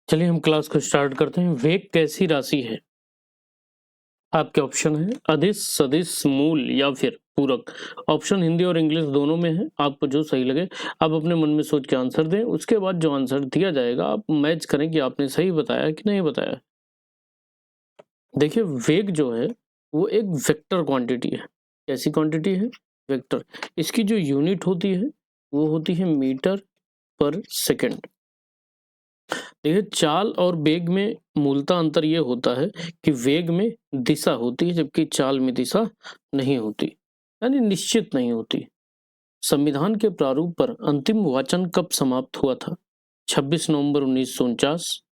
चलिए हम क्लास को स्टार्ट करते हैं। वेग कैसी राशि है? आपके ऑप्शन है अदिश, सदिश, मूल या फिर पूरक। ऑप्शन हिंदी और इंग्लिश दोनों में है, आपको जो सही लगे आप अपने मन में सोच के आंसर दें। उसके बाद जो आंसर दिया जाएगा आप मैच करें कि आपने सही बताया कि नहीं बताया। देखिए वेग जो है वो एक वेक्टर क्वांटिटी है। कैसी क्वांटिटी है? वेक्टर। इसकी जो यूनिट होती है वो होती है मीटर पर सेकेंड। देखिए चाल और वेग में मूलतः अंतर ये होता है कि वेग में दिशा होती है जबकि चाल में दिशा नहीं होती, यानी निश्चित नहीं होती। संविधान के प्रारूप पर अंतिम वाचन कब समाप्त हुआ था? 26 नवंबर 1949,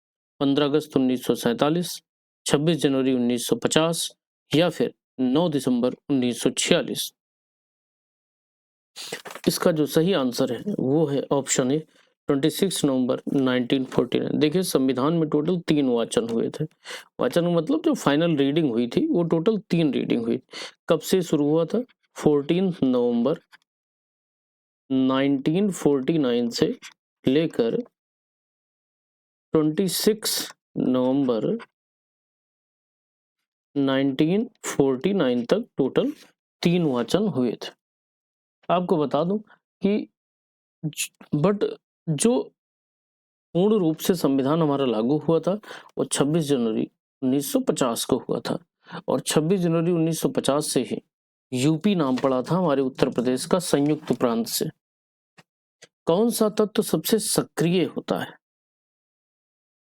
15 अगस्त 1947, 26 जनवरी 1950 या फिर 9 दिसंबर 1946। इसका जो सही आंसर है वो है ऑप्शन ए 26 नवंबर 1949। देखिए संविधान में टोटल 3 वाचन हुए थे। वाचन मतलब जो फाइनल रीडिंग हुई थी वो टोटल 3 रीडिंग हुई। कब से शुरू हुआ था? 14 नवंबर 1949 से लेकर 26 नवंबर 1949 तक टोटल 3 वाचन हुए थे। आपको बता दूं कि बट जो पूर्ण रूप से संविधान हमारा लागू हुआ था वो 26 जनवरी 1950 को हुआ था, और 26 जनवरी 1950 से ही यूपी नाम पड़ा था हमारे उत्तर प्रदेश का संयुक्त प्रांत से। कौन सा तत्व सबसे सक्रिय होता है?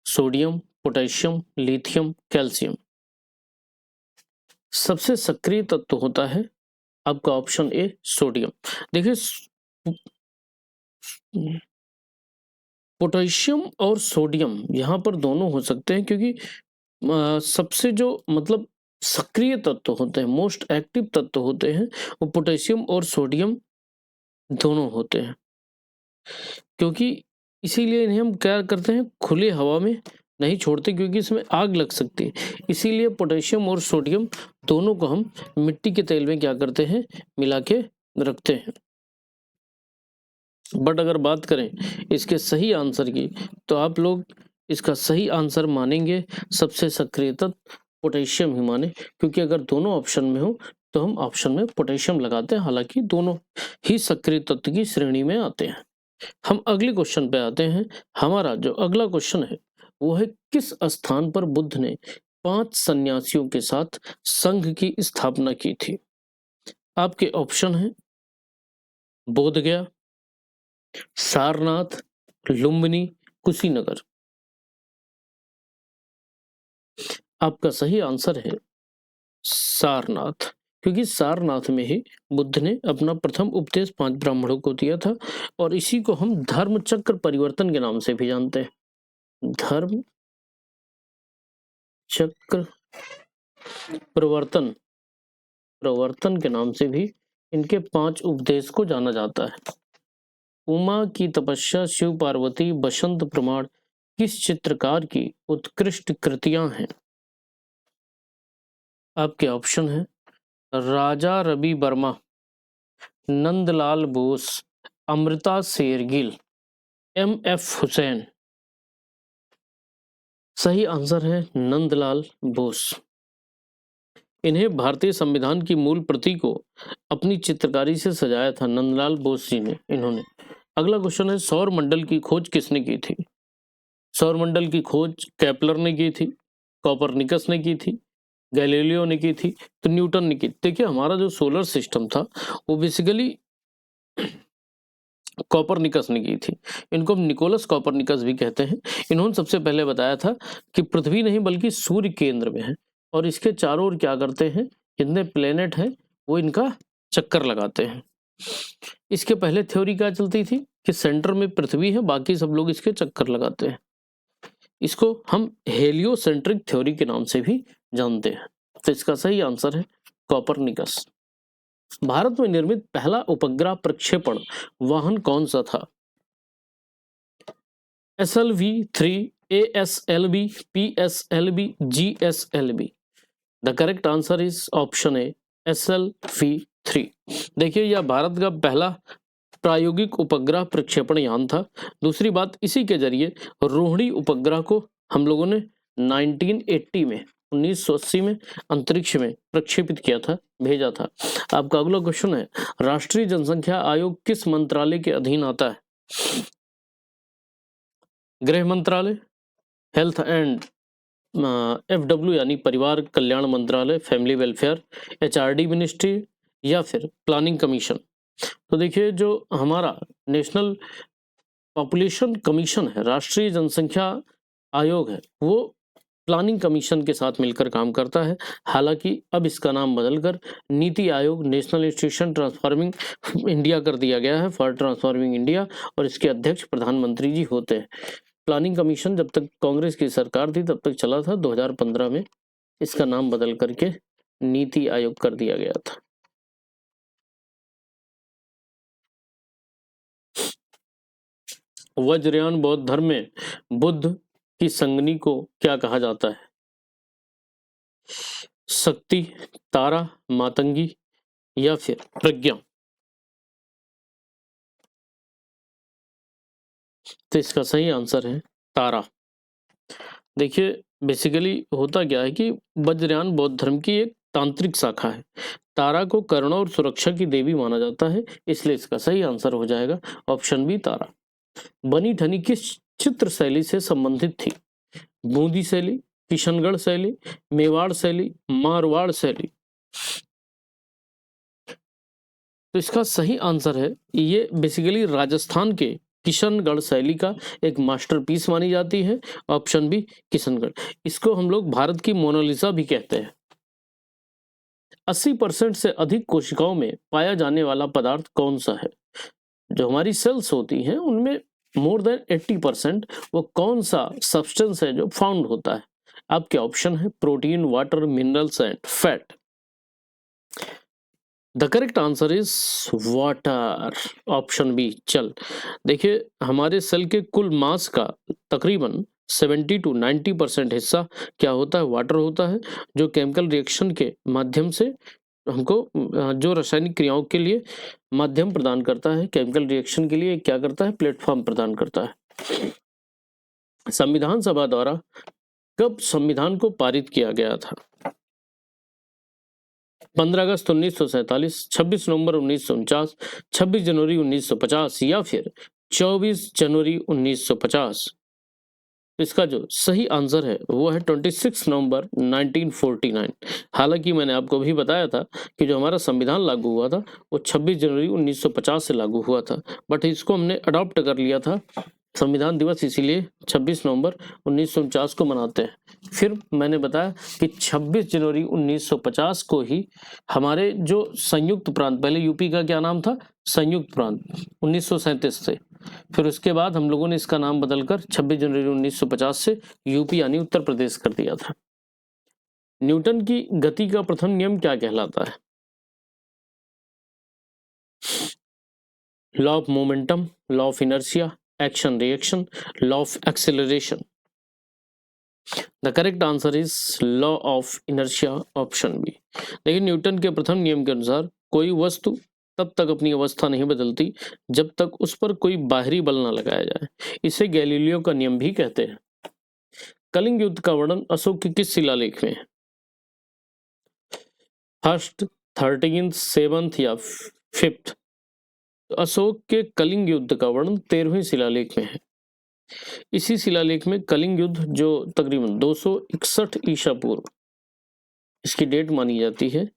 Sodium, potassium, lithium, calcium. सबसे सक्रिय तत्व होता है आपका ऑप्शन ए सोडियम। देखिए पोटेशियम और सोडियम यहाँ पर दोनों हो सकते हैं क्योंकि सबसे जो मतलब सक्रिय तत्व होते हैं, मोस्ट एक्टिव तत्व होते हैं, वो पोटेशियम और सोडियम दोनों होते हैं। क्योंकि इसीलिए इन्हें हम क्या करते हैं, खुले हवा में नहीं छोड़ते क्योंकि इसमें आग लग सकती है। इसीलिए पोटेशियम और सोडियम दोनों को हम मिट्टी के तेल में क्या करते हैं, मिला के रखते हैं। बट अगर बात करें इसके सही आंसर की तो आप लोग इसका सही आंसर मानेंगे सबसे सक्रिय तत्व पोटेशियम ही माने, क्योंकि अगर दोनों ऑप्शन में हो तो हम ऑप्शन में पोटेशियम लगाते हैं, हालांकि दोनों ही सक्रिय तत्व की श्रेणी में आते हैं। हम अगले क्वेश्चन पे आते हैं। हमारा जो अगला क्वेश्चन है वो है किस स्थान पर बुद्ध ने 5 सन्यासियों के साथ संघ की स्थापना की थी? आपके ऑप्शन है बोधगया, सारनाथ, लुम्बिनी, कुशीनगर। आपका सही आंसर है सारनाथ, क्योंकि सारनाथ में ही बुद्ध ने अपना प्रथम उपदेश 5 ब्राह्मणों को दिया था, और इसी को हम धर्म चक्र परिवर्तन के नाम से भी जानते हैं। धर्म चक्र प्रवर्तन के नाम से भी इनके 5 उपदेश को जाना जाता है। उमा की तपस्या, शिव पार्वती, बसंत प्रमाण किस चित्रकार की उत्कृष्ट कृतियां हैं? आपके ऑप्शन है राजा रवि वर्मा, नंदलाल बोस, अमृता शेरगिल, एम.एफ. हुसैन। सही आंसर है नंदलाल बोस। इन्हें भारतीय संविधान की मूल प्रति को अपनी चित्रकारी से सजाया था नंदलाल बोस जी ने इन्होंने। अगला क्वेश्चन है सौर मंडल की खोज किसने की थी? सौर मंडल की खोज केपलर ने की थी, कोपरनिकस ने की थी, गैलीलियो ने की थी, तो न्यूटन ने की। देखिए हमारा जो सोलर सिस्टम था वो बेसिकली कोपरनिकस ने की थी। इनको हम निकोलस कोपरनिकस भी कहते हैं। इन्होंने सबसे पहले बताया था कि पृथ्वी नहीं बल्कि सूर्य केंद्र में है, और इसके चारों ओर क्या करते हैं, जितने प्लेनेट हैं वो इनका चक्कर लगाते हैं। इसके पहले थ्योरी क्या चलती थी कि सेंटर में पृथ्वी है, बाकी सब लोग इसके चक्कर लगाते हैं। इसको हम हेलियोसेंट्रिक थ्योरी के नाम से भी जानते हैं। तो इसका सही आंसर है कोपरनिकस। भारत में निर्मित पहला उपग्रह प्रक्षेपण वाहन कौन सा था? SLV-3, ASLV, PSLV, GSLV। The correct answer is option A SLV-3। देखिए यह भारत का पहला प्रायोगिक उपग्रह प्रक्षेपण यान था। दूसरी बात, इसी के जरिए रोहिणी उपग्रह को हम लोगों ने 1980 में अंतरिक्ष में प्रक्षेपित किया था, भेजा था। आपका अगला क्वेश्चन है, राष्ट्रीय जनसंख्या आयोग किस मंत्रालय के अधीन आता है? गृह मंत्रालय, हेल्थ एंड FW यानी परिवार कल्याण मंत्रालय, फैमिली वेलफेयर, HRD मिनिस्ट्री, या फिर प्लानिंग कमीशन। तो देखिए, जो हमारा नेशनल पॉपुलेशन कमीशन है, राष्ट्रीय जनसंख्या आयोग है, वो प्लानिंग कमीशन के साथ मिलकर काम करता है। हालांकि अब इसका नाम बदलकर NITI Aayog, national institution transforming India कर दिया गया है, फॉर ट्रांसफॉर्मिंग इंडिया, और इसके अध्यक्ष प्रधानमंत्री जी होते हैं। प्लानिंग कमीशन जब तक कांग्रेस की सरकार थी तब तक चला था, 2015 में इसका नाम बदल करके नीति आयोग कर दिया गया था। वज्रयान बौद्ध धर्म में बुद्ध की संगनी को क्या कहा जाता है? शक्ति, तारा, मातंगी, या फिर प्रज्ञा। तो इसका सही आंसर है तारा। देखिए, बेसिकली होता क्या है कि वज्रयान बौद्ध धर्म की एक तांत्रिक शाखा है। तारा को करुणा और सुरक्षा की देवी माना जाता है, इसलिए इसका सही आंसर हो जाएगा ऑप्शन बी, तारा। बनी ठनी किस चित्र शैली से संबंधित थी? बूंदी शैली, किशनगढ़ शैली, मेवाड़ शैली, मारवाड़ शैली। तो इसका सही आंसर है, ये बेसिकली राजस्थान के किशनगढ़ शैली का एक मास्टरपीस मानी जाती है, ऑप्शन बी, किशनगढ़। इसको हम लोग भारत की मोनालिसा भी कहते हैं। 80% से अधिक कोशिकाओं में पाया जाने वाला पदार्थ कौन सा है? जो हमारी सेल्स होती हैं उनमें मोर देन 80% वो कौन सा सब्सटेंस है जो फाउंड होता है? आपके ऑप्शन है protein, water, minerals and fat. The correct answer is water, option B. चल देखिए, हमारे सेल के कुल मास का तकरीबन 70 to 90% हिस्सा क्या होता है? वाटर होता है, जो केमिकल रिएक्शन के माध्यम से हमको जो रासायनिक क्रियाओं के लिए माध्यम प्रदान करता है, केमिकल रिएक्शन के लिए क्या करता है? प्लेटफॉर्म प्रदान करता है। संविधान सभा द्वारा कब संविधान को पारित किया गया था? 15 अगस्त 1947, 26 नवंबर 1949, 26 जनवरी 1950, या फिर 24 जनवरी 1950। इसका जो सही आंसर है वो है 26 नवंबर 1949। हालांकि मैंने आपको भी बताया था कि जो हमारा संविधान लागू हुआ था वो 26 जनवरी 1950 से लागू हुआ था, बट इसको हमने अडॉप्ट कर लिया था संविधान दिवस, इसीलिए 26 नवंबर 1949 को मनाते हैं। फिर मैंने बताया कि 26 जनवरी 1950 को ही हमारे जो संयुक्त प्रांत, पहले यूपी का क्या नाम था? संयुक्त प्रांत, 1937 से, फिर उसके बाद हम लोगों ने इसका नाम बदलकर 26 जनवरी 1950 से यूपी यानी उत्तर प्रदेश कर दिया था। न्यूटन की गति का प्रथम नियम क्या कहलाता है? Law of momentum, law of inertia, action reaction, law of acceleration. The correct answer is law of inertia, option B. देखिए, न्यूटन के प्रथम नियम के अनुसार कोई वस्तु तब तक अपनी अवस्था नहीं बदलती जब तक उस पर कोई बाहरी बल न लगाया जाए। इसे गैलीलियो का नियम भी कहते हैं। कलिंग युद्ध का वर्णन अशोक के किस शिलालेख में है? फर्स्ट, 13th, 7th या 5th? अशोक के कलिंग युद्ध का वर्णन 13वें शिलालेख में है। इसी शिलालेख में कलिंग युद्ध जो तकरीबन 261 ईसा पूर्व इसकी डेट मानी जाती है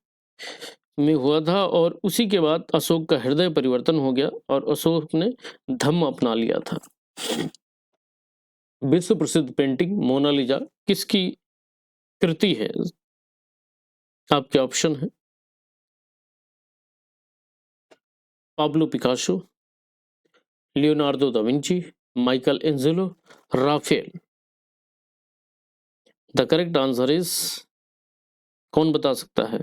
में हुआ था, और उसी के बाद अशोक का हृदय परिवर्तन हो गया और अशोक ने धम्म अपना लिया था। विश्व प्रसिद्ध पेंटिंग मोनालिसा किसकी कृति है? आपके ऑप्शन है Pablo Picasso, Leonardo da Vinci, Michelangelo, Raphael. The correct answer is, कौन बता सकता है?